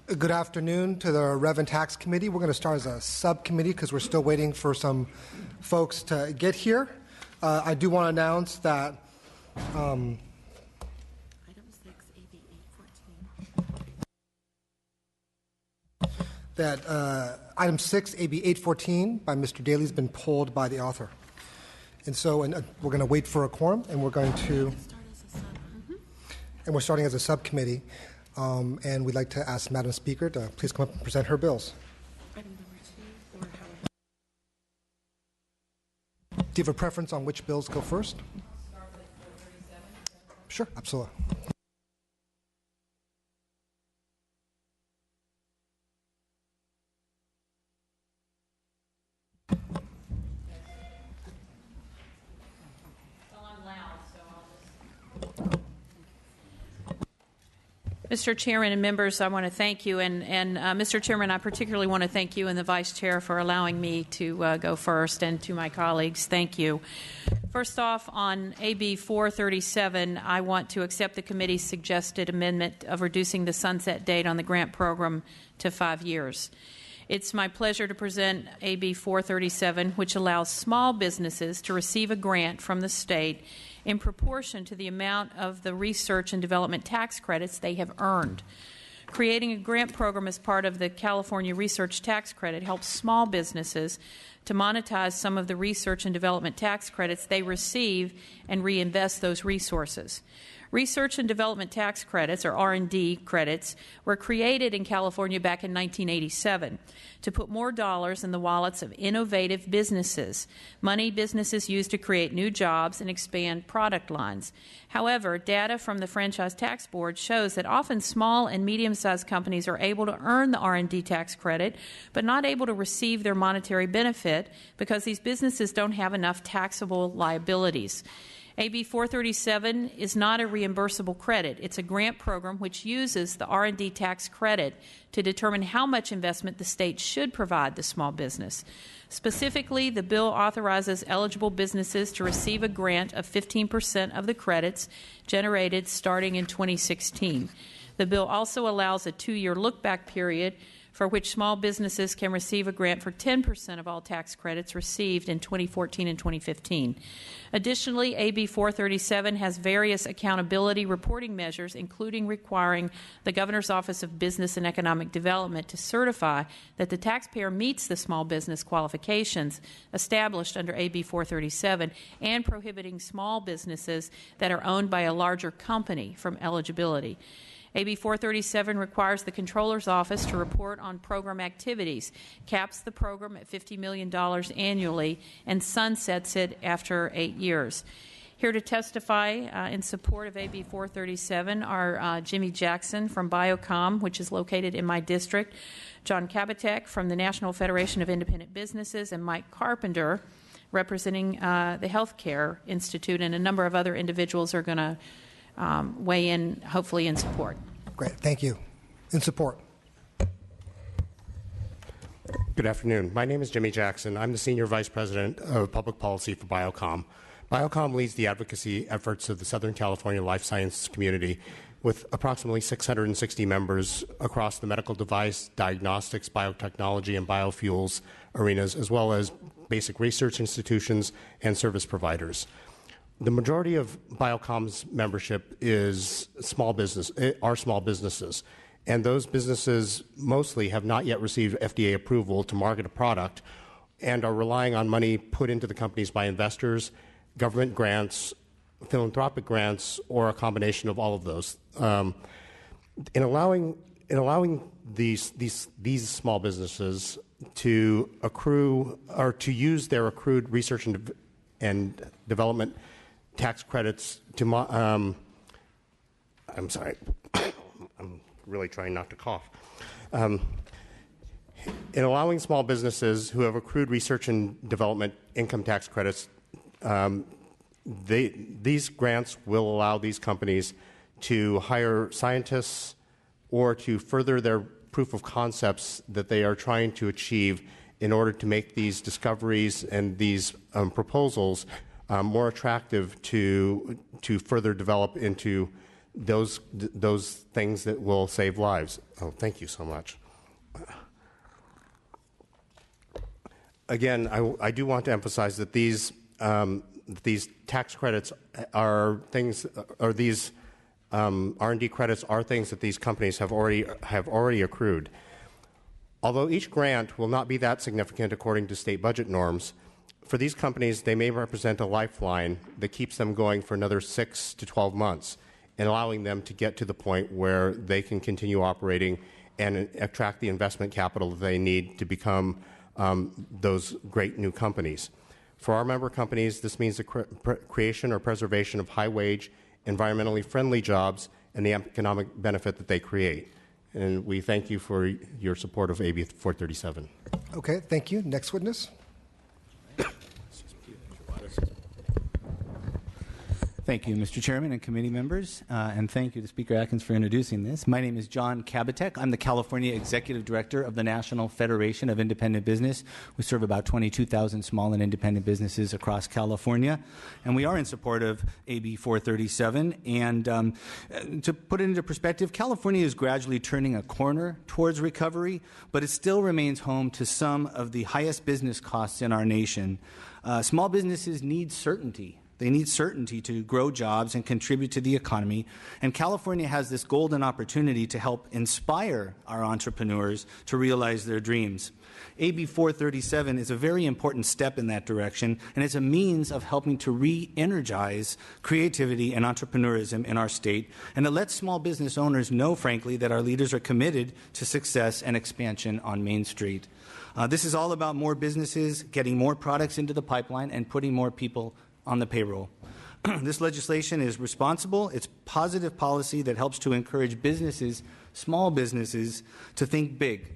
Good afternoon to the Rev and Tax Committee. We're going to start as a subcommittee because we're still waiting for some folks to get here. I do want to announce that Item 6, AB 814. that item 6, AB 814 by Mr. Daly has been pulled by the author. And so we're going to wait for a quorum, and we're going to and we're starting as a subcommittee. And we'd like to ask Madam Speaker to please come up and present her bills. Item number 2, Do you have a preference on which bills go first? Start with 437. Sure, absolutely. Mr. Chairman and members, I want to thank you. And Mr. Chairman, I particularly want to thank you and the Vice Chair for allowing me to go first, and to my colleagues, thank you. First off, on AB 437, I want to accept the committee's suggested amendment of reducing the sunset date on the grant program to 5 years. It's my pleasure to present AB 437, which allows small businesses to receive a grant from the state in proportion to the amount of the research and development tax credits they have earned. Creating a grant program as part of the California Research Tax Credit helps small businesses to monetize some of the research and development tax credits they receive and reinvest those resources. Research and development tax credits, or R&D credits, were created in California back in 1987 to put more dollars in the wallets of innovative businesses, money businesses use to create new jobs and expand product lines. However, data from the Franchise Tax Board shows that often small and medium-sized companies are able to earn the R&D tax credit but not able to receive their monetary benefit because these businesses don't have enough taxable liabilities. AB 437 is not a reimbursable credit. It's a grant program which uses the R&D tax credit to determine how much investment the state should provide the small business. Specifically, the bill authorizes eligible businesses to receive a grant of 15% of the credits generated starting in 2016. The bill also allows a 2-year look-back period for which small businesses can receive a grant for 10% of all tax credits received in 2014 and 2015. Additionally, AB 437 has various accountability reporting measures, including requiring the Governor's Office of Business and Economic Development to certify that the taxpayer meets the small business qualifications established under AB 437 and prohibiting small businesses that are owned by a larger company from eligibility. AB 437 requires the Comptroller's Office to report on program activities, caps the program at $50 million annually, and sunsets it after 8 years. Here to testify in support of AB 437 are Jimmy Jackson from Biocom, which is located in my district, John Kabatek from the National Federation of Independent Businesses, and Mike Carpenter representing the Healthcare Institute, and a number of other individuals are going to weigh in, hopefully in support. Great, thank you. In support. Good afternoon. My name is Jimmy Jackson. I'm the Senior Vice President of Public Policy for Biocom. Biocom leads the advocacy efforts of the Southern California life sciences community with approximately 660 members across the medical device, diagnostics, biotechnology, and biofuels arenas, as well as basic research institutions and service providers. The majority of Biocom's membership is small businesses, and those businesses mostly have not yet received FDA approval to market a product and are relying on money put into the companies by investors, government grants, philanthropic grants, or a combination of all of those. In allowing these small businesses to accrue or to use their accrued research and development tax credits to I'm sorry, I'm really trying not to cough. In allowing small businesses who have accrued research and development income tax credits, these grants will allow these companies to hire scientists or to further their proof of concepts that they are trying to achieve in order to make these discoveries and these proposals more attractive to further develop into those things that will save lives. Oh, thank you so much. Again, I do want to emphasize that these tax credits are things, or these R&D credits are things that these companies have already accrued. Although each grant will not be that significant according to state budget norms, for these companies, they may represent a lifeline that keeps them going for another 6 to 12 months and allowing them to get to the point where they can continue operating and attract the investment capital that they need to become those great new companies. For our member companies, this means the creation or preservation of high-wage, environmentally friendly jobs and the economic benefit that they create. And we thank you for your support of AB 437. Okay, thank you. Next witness. Thank you, Mr. Chairman and committee members, and thank you to Speaker Atkins for introducing this. My name is John Kabatek. I'm the California Executive Director of the National Federation of Independent Business. We serve about 22,000 small and independent businesses across California, and we are in support of AB 437. And to put it into perspective, California is gradually turning a corner towards recovery, but it still remains home to some of the highest business costs in our nation. Small businesses need certainty. They need certainty to grow jobs and contribute to the economy. And California has this golden opportunity to help inspire our entrepreneurs to realize their dreams. AB 437 is a very important step in that direction, and it's a means of helping to re-energize creativity and entrepreneurism in our state, and it lets small business owners know, frankly, that our leaders are committed to success and expansion on Main Street. This is all about more businesses, getting more products into the pipeline, and putting more people on the payroll. This legislation is responsible. It's positive policy that helps to encourage businesses, small businesses, to think big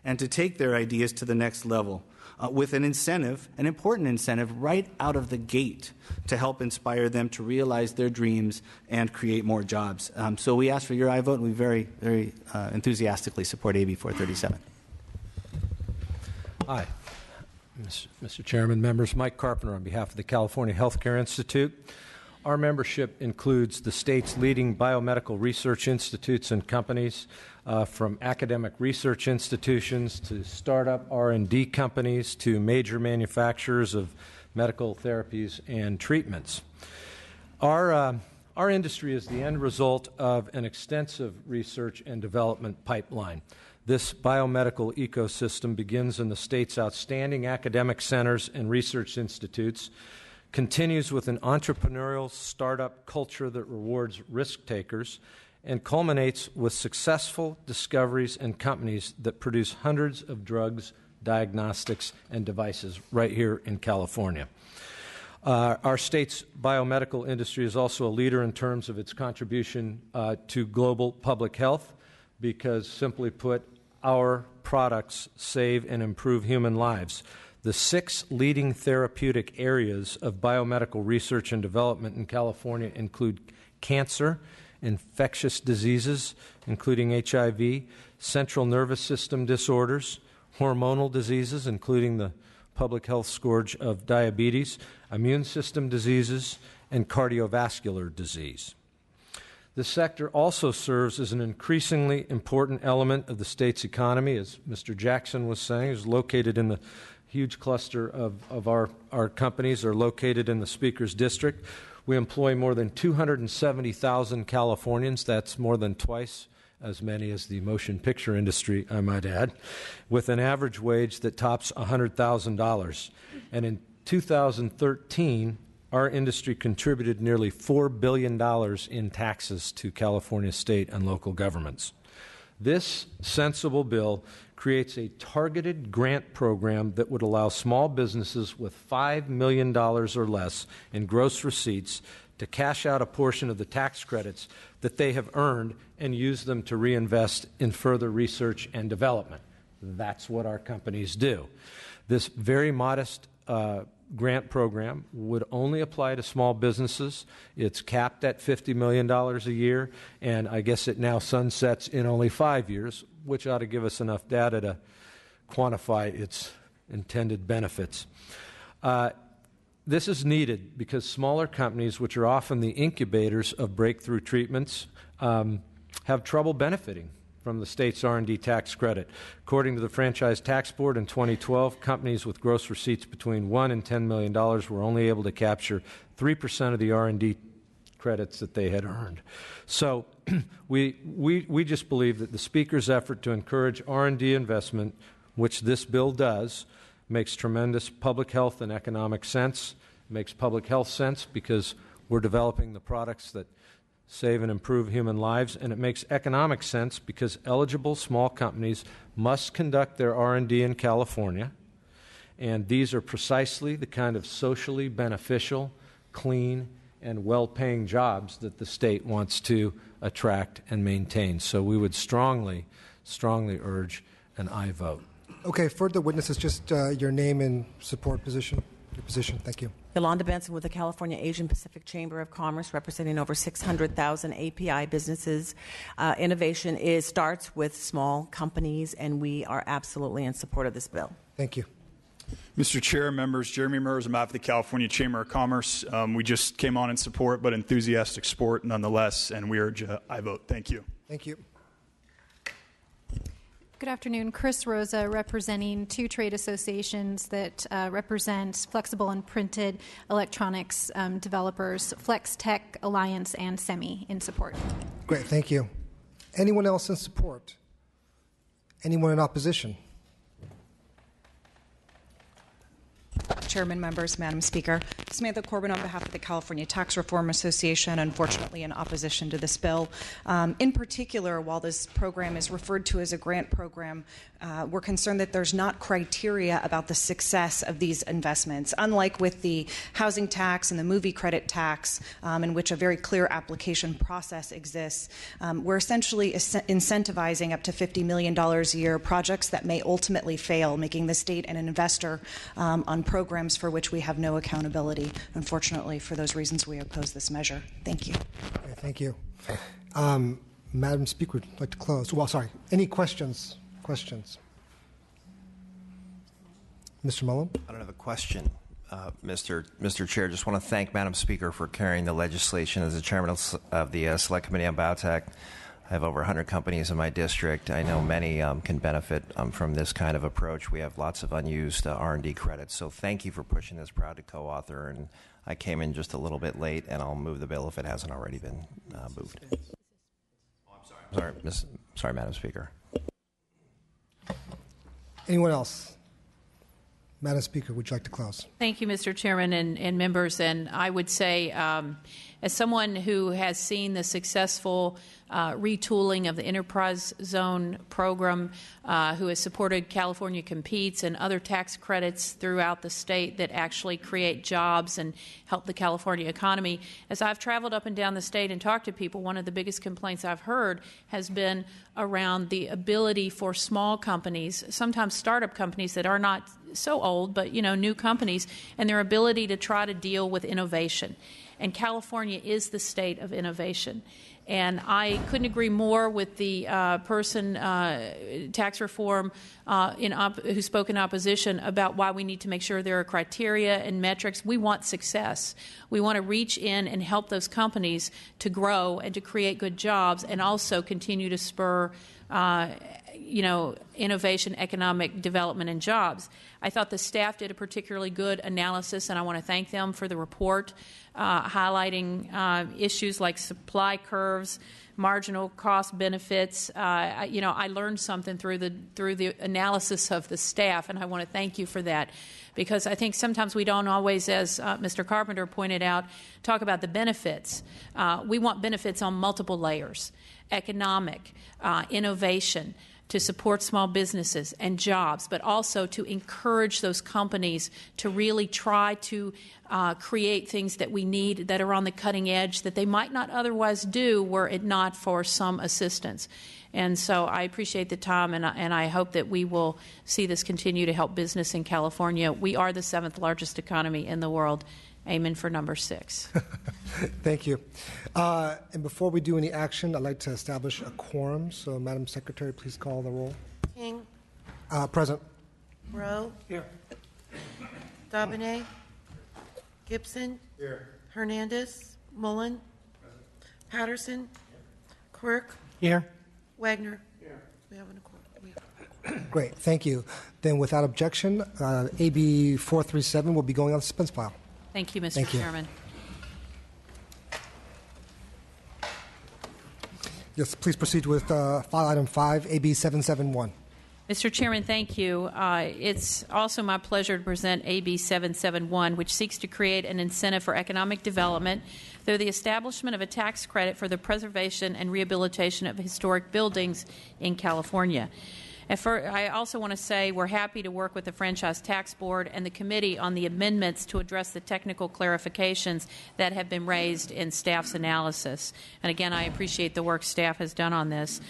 and to take their ideas to the next level with an incentive, an important incentive, right out of the gate to help inspire them to realize their dreams and create more jobs. So we ask for your aye vote, and we very, very enthusiastically support AB 437. Aye. Mr. Chairman, members, Mike Carpenter on behalf of the California Healthcare Institute. Our membership includes the state's leading biomedical research institutes and companies, from academic research institutions to startup R&D companies to major manufacturers of medical therapies and treatments. Our industry is the end result of an extensive research and development pipeline. This biomedical ecosystem begins in the state's outstanding academic centers and research institutes, continues with an entrepreneurial startup culture that rewards risk takers, and culminates with successful discoveries and companies that produce hundreds of drugs, diagnostics, and devices right here in California. Our state's biomedical industry is also a leader in terms of its contribution to global public health, because, simply put, our products save and improve human lives. The 6 leading therapeutic areas of biomedical research and development in California include cancer, infectious diseases, including HIV, central nervous system disorders, hormonal diseases, including the public health scourge of diabetes, immune system diseases, and cardiovascular disease. The sector also serves as an increasingly important element of the state's economy, as Mr. Jackson was saying. Is located in the huge cluster of our companies are located in the Speaker's District. We employ more than 270,000 Californians. That's more than twice as many as the motion picture industry, I might add, with an average wage that tops $100,000. And in 2013, our industry contributed nearly $4 billion in taxes to California state and local governments. This sensible bill creates a targeted grant program that would allow small businesses with $5 million or less in gross receipts to cash out a portion of the tax credits that they have earned and use them to reinvest in further research and development. That's what our companies do. This very modest grant program would only apply to small businesses. It's capped at $50 million a year, and I guess it now sunsets in only 5 years, which ought to give us enough data to quantify its intended benefits. This is needed because smaller companies, which are often the incubators of breakthrough treatments, have trouble benefiting from the state's R&D tax credit. According to the Franchise Tax Board in 2012, companies with gross receipts between $1 and $10 million were only able to capture 3% of the R&D credits that they had earned. So we just believe that the Speaker's effort to encourage R&D investment, which this bill does, makes tremendous public health and economic sense. It makes public health sense because we're developing the products that save and improve human lives, and it makes economic sense because eligible small companies must conduct their R&D in California, and these are precisely the kind of socially beneficial, clean, and well-paying jobs that the state wants to attract and maintain. So we would strongly, strongly urge an aye vote. Okay, further witnesses, just your name and support position. Your position. Thank you. Yolanda Benson with the California Asian Pacific Chamber of Commerce, representing over 600,000 API businesses. Innovation starts with small companies, and we are absolutely in support of this bill. Thank you. Mr. Chair, members, Jeremy Mers on behalf of the California Chamber of Commerce. We just came on in support, but enthusiastic support nonetheless, and we urge aye vote. Thank you. Thank you. Good afternoon. Chris Rosa, representing two trade associations that represent flexible and printed electronics developers, Flex Tech Alliance and SEMI, in support. Great. Thank you. Anyone else in support? Anyone in opposition? Chairman, members, Madam Speaker. Samantha Corbin on behalf of the California Tax Reform Association, unfortunately in opposition to this bill. In particular, while this program is referred to as a grant program, we're concerned that there's not criteria about the success of these investments. Unlike with the housing tax and the movie credit tax, in which a very clear application process exists, we're essentially incentivizing up to $50 million a year projects that may ultimately fail, making the state an investor on programs for which we have no accountability. Unfortunately, for those reasons, we oppose this measure. Thank you. Okay, thank you. Madam Speaker, would like to close. Well, sorry. Any questions? Mr. Mullen? I don't have a question, Mr. Chair. Just want to thank Madam Speaker for carrying the legislation. As the chairman of the Select Committee on Biotech, I have over 100 companies in my district. I know many can benefit from this kind of approach. We have lots of unused R&D credits. So thank you for pushing this. Proud to co-author. And I came in just a little bit late, and I'll move the bill if it hasn't already been moved. Sorry, Madam Speaker. Anyone else? Madam Speaker, would you like to close? Thank you, Mr. Chairman and members. And I would say, as someone who has seen the successful retooling of the Enterprise Zone program, who has supported California Competes and other tax credits throughout the state that actually create jobs and help the California economy, as I've traveled up and down the state and talked to people, one of the biggest complaints I've heard has been around the ability for small companies, sometimes startup companies that are not so old, but new companies, and their ability to try to deal with innovation. And California is the state of innovation. And I couldn't agree more with the tax reform who spoke in opposition about why we need to make sure there are criteria and metrics. We want success. We want to reach in and help those companies to grow and to create good jobs, and also continue to spur innovation, economic development, and jobs. I thought the staff did a particularly good analysis, and I want to thank them for the report, highlighting issues like supply curves, marginal cost benefits. I learned something through the analysis of the staff, and I want to thank you for that, because I think sometimes we don't always, as Mr. Carpenter pointed out, talk about the benefits. We want benefits on multiple layers: economic, innovation, to support small businesses and jobs, but also to encourage those companies to really try to create things that we need that are on the cutting edge that they might not otherwise do were it not for some assistance. And so I appreciate the time, and I hope that we will see this continue to help business in California. We are the 7th largest economy in the world. Amen for number 6. Thank you. And before we do any action, I'd like to establish a quorum. So, Madam Secretary, please call the roll. King. Present. Rowe. Here. Dabene. Gibson. Here. Hernandez. Mullen. Patterson. Quirk, Here. Wagner. Here. We have a quorum. Great, thank you. Then without objection, AB 437 will be going on the suspense file. Thank you, Mr. Thank you. Chairman. Yes, please proceed with file item 5, AB 771. Mr. Chairman, thank you. It's also my pleasure to present AB 771, which seeks to create an incentive for economic development through the establishment of a tax credit for the preservation and rehabilitation of historic buildings in California. I also want to say we're happy to work with the Franchise Tax Board and the committee on the amendments to address the technical clarifications that have been raised in staff's analysis. And again, I appreciate the work staff has done on this.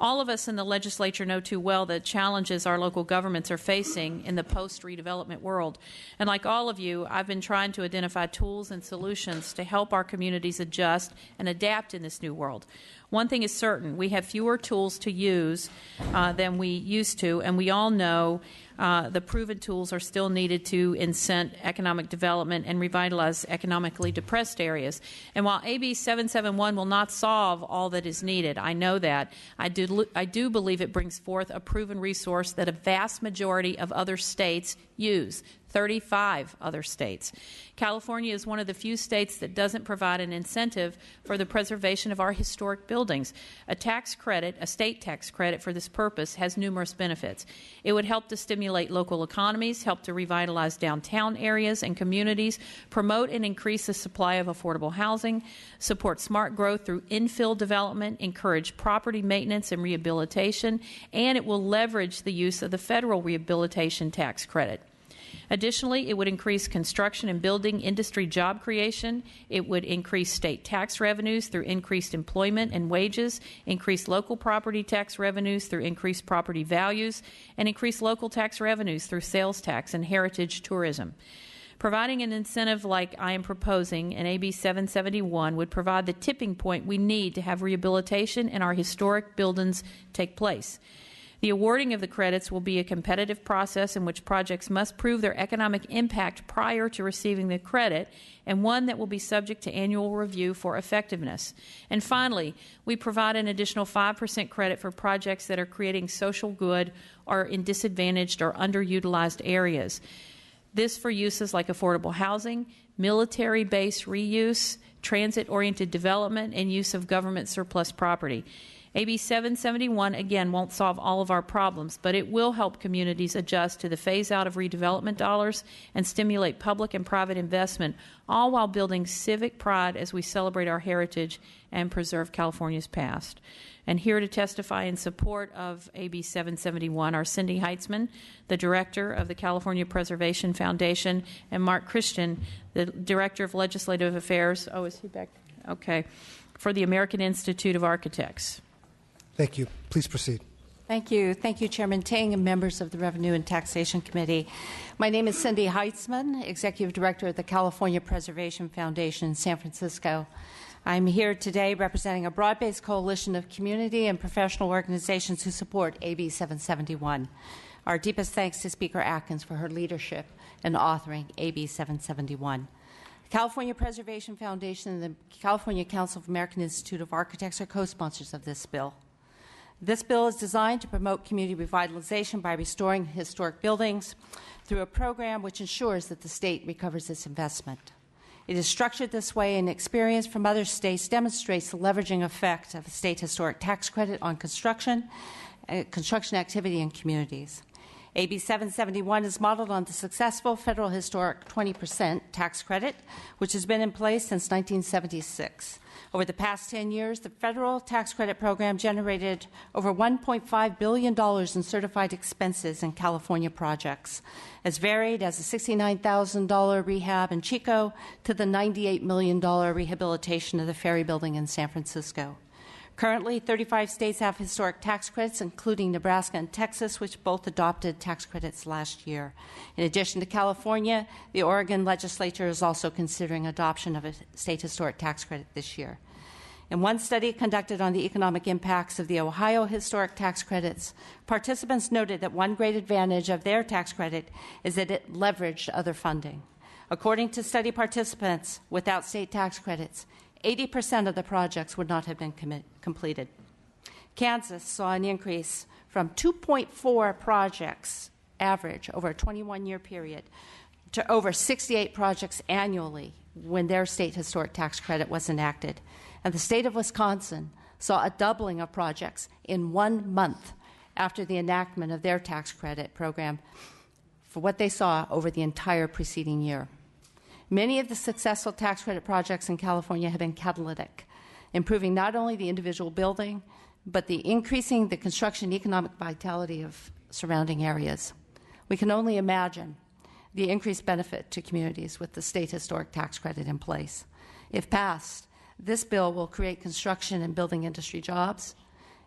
All of us in the legislature know too well the challenges our local governments are facing in the post-redevelopment world. And like all of you, I've been trying to identify tools and solutions to help our communities adjust and adapt in this new world. One thing is certain, we have fewer tools to use than we used to, and we all know the proven tools are still needed to incent economic development and revitalize economically depressed areas. And while AB 771 will not solve all that is needed, I know that, I do believe it brings forth a proven resource that a vast majority of other states use. 35 other states. California is one of the few states that doesn't provide an incentive for the preservation of our historic buildings. A tax credit, a state tax credit for this purpose, has numerous benefits. It would help to stimulate local economies, help to revitalize downtown areas and communities, promote and increase the supply of affordable housing, support smart growth through infill development, encourage property maintenance and rehabilitation, and it will leverage the use of the federal rehabilitation tax credit. Additionally, it would increase construction and building industry job creation. It would increase state tax revenues through increased employment and wages, increase local property tax revenues through increased property values, and increase local tax revenues through sales tax and heritage tourism. Providing an incentive like I am proposing in AB 771 would provide the tipping point we need to have rehabilitation in our historic buildings take place. The awarding of the credits will be a competitive process in which projects must prove their economic impact prior to receiving the credit, and one that will be subject to annual review for effectiveness. And finally, we provide an additional 5% credit for projects that are creating social good or in disadvantaged or underutilized areas. This for uses like affordable housing, military base reuse, transit-oriented development, and use of government surplus property. AB 771, again, won't solve all of our problems, but it will help communities adjust to the phase-out of redevelopment dollars and stimulate public and private investment, all while building civic pride as we celebrate our heritage and preserve California's past. And here to testify in support of AB 771 are Cindy Heitzman, the Director of the California Preservation Foundation, and Mark Christian, the Director of Legislative Affairs. Oh, is he back? Okay. For the American Institute of Architects. Thank you. Please proceed. Thank you. Thank you, Chairman Ting and members of the Revenue and Taxation Committee. My name is Cindy Heitzman, Executive Director of the California Preservation Foundation in San Francisco. I'm here today representing a broad-based coalition of community and professional organizations who support AB 771. Our deepest thanks to Speaker Atkins for her leadership in authoring AB 771. The California Preservation Foundation and the California Council of American Institute of Architects are co-sponsors of this bill. This bill is designed to promote community revitalization by restoring historic buildings through a program which ensures that the state recovers its investment. It is structured this way, and experience from other states demonstrates the leveraging effect of the state historic tax credit on construction activity in communities. AB 771 is modeled on the successful federal historic 20% tax credit, which has been in place since 1976. Over the past 10 years, the federal tax credit program generated over $1.5 billion in certified expenses in California projects, as varied as the $69,000 rehab in Chico to the $98 million rehabilitation of the Ferry Building in San Francisco. Currently, 35 states have historic tax credits, including Nebraska and Texas, which both adopted tax credits last year. In addition to California, the Oregon legislature is also considering adoption of a state historic tax credit this year. In one study conducted on the economic impacts of the Ohio historic tax credits, participants noted that one great advantage of their tax credit is that it leveraged other funding. According to study participants, without state tax credits, 80% of the projects would not have been completed. Kansas saw an increase from 2.4 projects average over a 21-year period to over 68 projects annually when their state historic tax credit was enacted. And the state of Wisconsin saw a doubling of projects in 1 month after the enactment of their tax credit program for what they saw over the entire preceding year. Many of the successful tax credit projects in California have been catalytic, improving not only the individual building, but increasing the construction economic vitality of surrounding areas. We can only imagine the increased benefit to communities with the state historic tax credit in place. If passed, this bill will create construction and building industry jobs.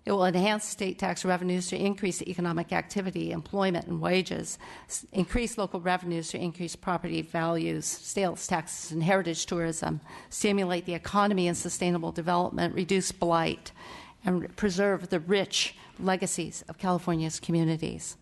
It will enhance state tax revenues to increase economic activity, employment, and wages, increase local revenues to increase property values, sales taxes, and heritage tourism, stimulate the economy and sustainable development, reduce blight, and preserve the rich legacies of California's communities.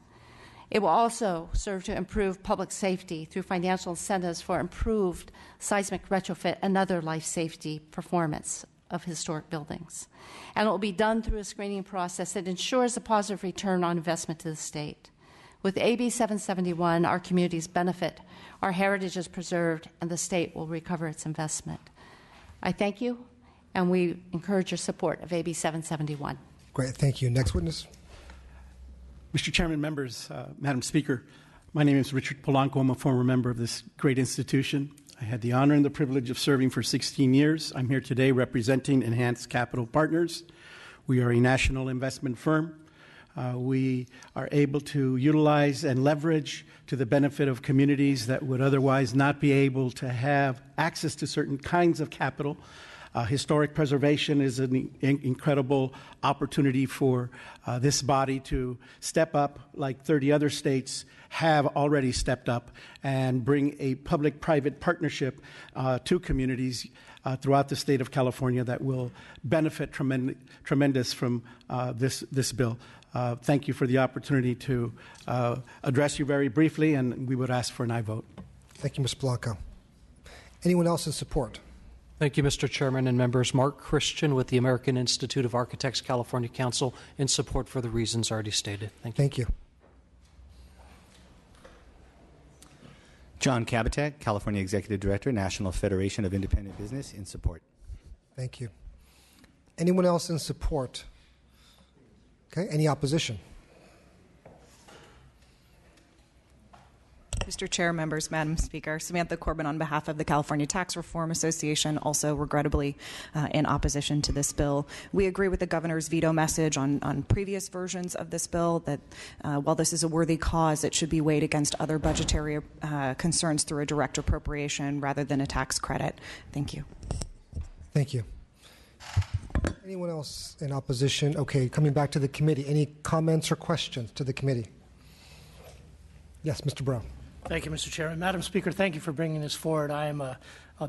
It will also serve to improve public safety through financial incentives for improved seismic retrofit and other life safety performance of historic buildings. And it will be done through a screening process that ensures a positive return on investment to the state. With AB 771, our communities benefit, our heritage is preserved, and the state will recover its investment. I thank you, and we encourage your support of AB 771. Great, thank you. Next witness. Mr. Chairman, members, Madam Speaker, my name is Richard Polanco. I'm a former member of this great institution. I had the honor and the privilege of serving for 16 years. I'm here today representing Enhanced Capital Partners. We are a national investment firm. We are able to utilize and leverage to the benefit of communities that would otherwise not be able to have access to certain kinds of capital. Historic preservation is an incredible opportunity for this body to step up, like 30 other states have already stepped up, and bring a public-private partnership to communities throughout the state of California that will benefit tremendous from this bill. Thank you for the opportunity to address you very briefly, and we would ask for an aye vote. Thank you, Ms. Blanco. Anyone else in support? Thank you, Mr. Chairman and members. Mark Christian with the American Institute of Architects California Council, in support for the reasons already stated. Thank you. Thank you. John Kabatek, California Executive Director, National Federation of Independent Business, in support. Thank you. Anyone else in support? Okay, any opposition? Mr. Chair, members, Madam Speaker, Samantha Corbin on behalf of the California Tax Reform Association, also regrettably in opposition to this bill. We agree with the governor's veto message on previous versions of this bill that while this is a worthy cause, it should be weighed against other budgetary concerns through a direct appropriation rather than a tax credit. Thank you. Thank you. Anyone else in opposition? Okay, coming back to the committee. Any comments or questions to the committee? Yes, Mr. Brown. Thank you, Mr. Chairman. Madam Speaker, thank you for bringing this forward. I am a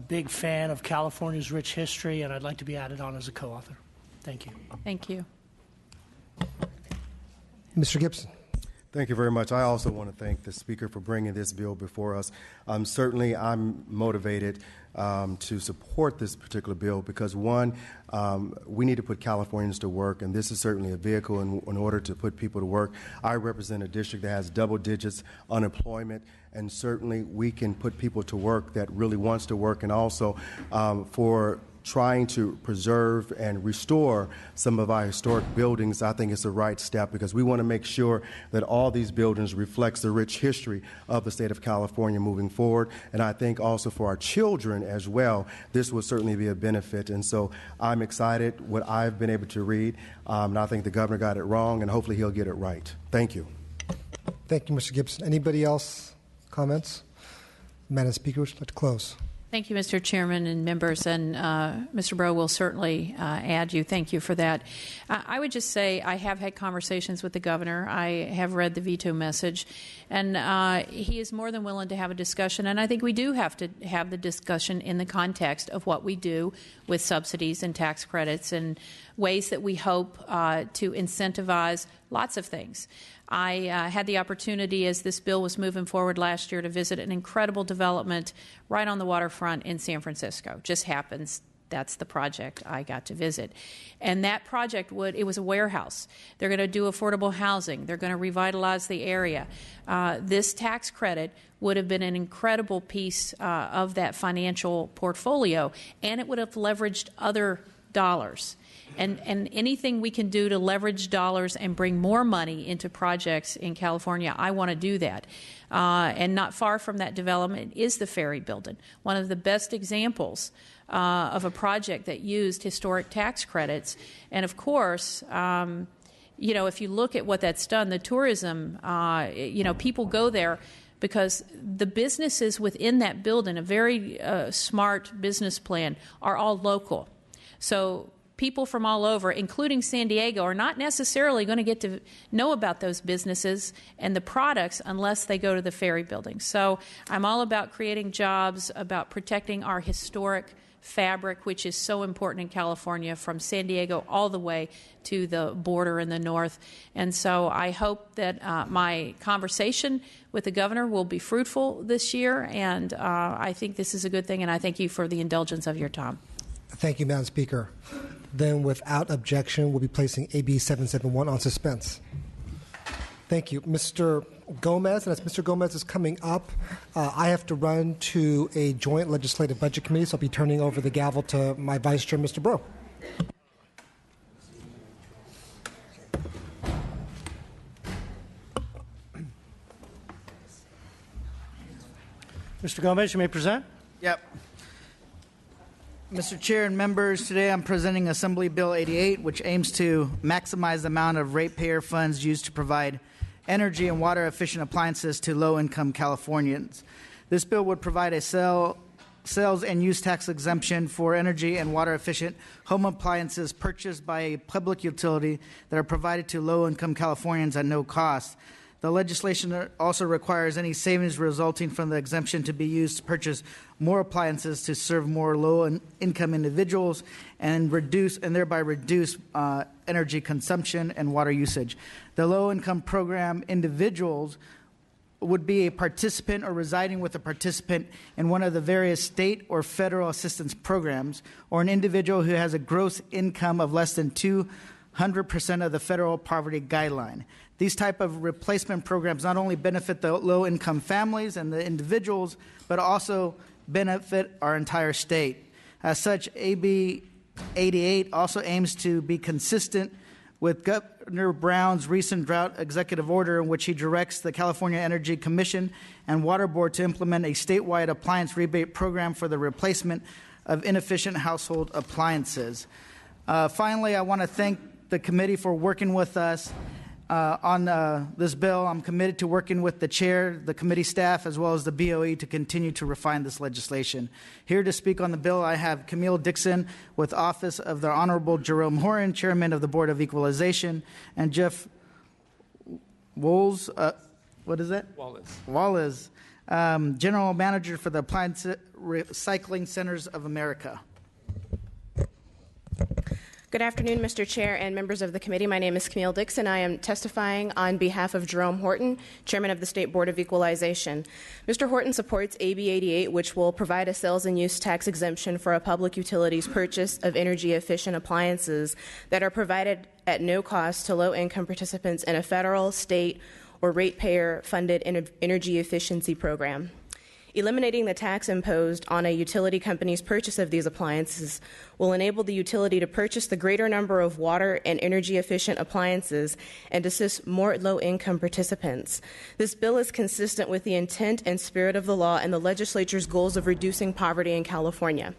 big fan of California's rich history, and I'd like to be added on as a co-author. Thank you. Thank you. Mr. Gibson. Thank you very much. I also want to thank the Speaker for bringing this bill before us. Certainly, I'm motivated to support this particular bill because, one, we need to put Californians to work, and this is certainly a vehicle in order to put people to work. I represent a district that has double digits unemployment, and certainly we can put people to work that really wants to work, and also for trying to preserve and restore some of our historic buildings, I think it's the right step because we want to make sure that all these buildings reflects the rich history of the state of California moving forward. And I think also for our children as well, this will certainly be a benefit. And so I'm excited what I've been able to read, and I think the governor got it wrong, and hopefully he'll get it right. Thank you. Thank you, Mr. Gibson. Anybody else? Comments? Madam Speaker, would you like to close? Thank you, Mr. Chairman and members, and Mr. Breaux will certainly add you. Thank you for that. I would just say I have had conversations with the governor. I have read the veto message, and he is more than willing to have a discussion, and I think we do have to have the discussion in the context of what we do with subsidies and tax credits and ways that we hope to incentivize lots of things. I had the opportunity, as this bill was moving forward last year, to visit an incredible development right on the waterfront in San Francisco. Just happens That's the project I got to visit. And that project it was a warehouse. They're going to do affordable housing. They're going to revitalize the area. This tax credit would have been an incredible piece of that financial portfolio, and it would have leveraged other dollars. And anything we can do to leverage dollars and bring more money into projects in California, I want to do that. And not far from that development is the ferry building, one of the best examples of a project that used historic tax credits. And of course, if you look at what that's done, the tourism, people go there because the businesses within that building, a very smart business plan, are all local. So people from all over, including San Diego, are not necessarily going to get to know about those businesses and the products unless they go to the ferry building. So I'm all about creating jobs, about protecting our historic fabric, which is so important in California, from San Diego all the way to the border in the north. And so I hope that my conversation with the governor will be fruitful this year, and I think this is a good thing, and I thank you for the indulgence of your time. Thank you, Madam Speaker. Then, without objection, we'll be placing AB 771 on suspense. Thank you. Mr. Gomez, and as Mr. Gomez is coming up, I have to run to a joint legislative budget committee, so I'll be turning over the gavel to my vice chair, Mr. Breaux. Mr. Gomez, you may present. Yep. Mr. Chair and members, today I'm presenting Assembly Bill 88, which aims to maximize the amount of ratepayer funds used to provide energy and water efficient appliances to low-income Californians. This bill would provide a sales and use tax exemption for energy and water efficient home appliances purchased by a public utility that are provided to low-income Californians at no cost. The legislation also requires any savings resulting from the exemption to be used to purchase more appliances to serve more low-income individuals and thereby reduce energy consumption and water usage. The low-income program individuals would be a participant or residing with a participant in one of the various state or federal assistance programs, or an individual who has a gross income of less than 200% of the federal poverty guideline. These type of replacement programs not only benefit the low-income families and the individuals, but also benefit our entire state. As such, AB 88 also aims to be consistent with Governor Brown's recent drought executive order, in which he directs the California Energy Commission and Water Board to implement a statewide appliance rebate program for the replacement of inefficient household appliances. Finally, I want to thank the committee for working with us on this bill. I'm committed to working with the chair, the committee staff, as well as the BOE to continue to refine this legislation. Here to speak on the bill, I have Camille Dixon with Office of the Honorable Jerome Horan, Chairman of the Board of Equalization, and Jeff Woles, Wallace, General Manager for the Appliance Recycling Centers of America. Good afternoon, Mr. Chair and members of the committee. My name is Camille Dixon. I am testifying on behalf of Jerome Horton, Chairman of the State Board of Equalization. Mr. Horton supports AB 88, which will provide a sales and use tax exemption for a public utility's purchase of energy-efficient appliances that are provided at no cost to low-income participants in a federal, state, or ratepayer-funded energy efficiency program. Eliminating the tax imposed on a utility company's purchase of these appliances will enable the utility to purchase the greater number of water and energy-efficient appliances and assist more low-income participants. This bill is consistent with the intent and spirit of the law and the legislature's goals of reducing poverty in California.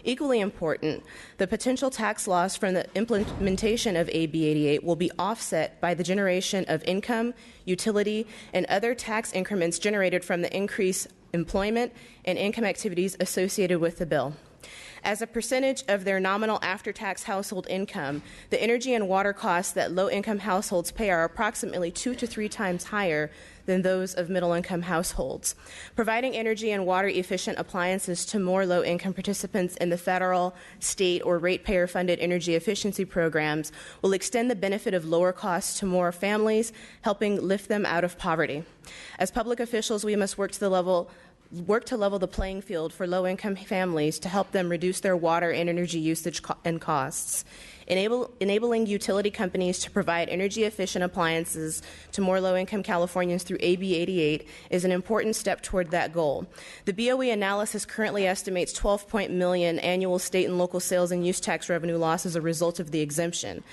Equally important, the potential tax loss from the implementation of AB 88 will be offset by the generation of income, utility, and other tax increments generated from the increased employment and income activities associated with the bill. As a percentage of their nominal after-tax household income, the energy and water costs that low-income households pay are approximately 2 to 3 times higher than those of middle-income households. Providing energy and water-efficient appliances to more low-income participants in the federal, state, or ratepayer-funded energy efficiency programs will extend the benefit of lower costs to more families, helping lift them out of poverty. As public officials, we must work to the level work to level the playing field for low-income families to help them reduce their water and energy usage and costs. Enabling utility companies to provide energy-efficient appliances to more low-income Californians through AB 88 is an important step toward that goal. The BOE analysis currently estimates 12 million annual state and local sales and use tax revenue loss as a result of the exemption.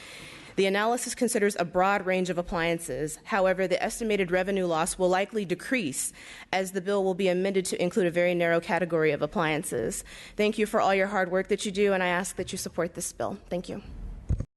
The analysis considers a broad range of appliances. However, the estimated revenue loss will likely decrease as the bill will be amended to include a very narrow category of appliances. Thank you for all your hard work that you do, and I ask that you support this bill. Thank you.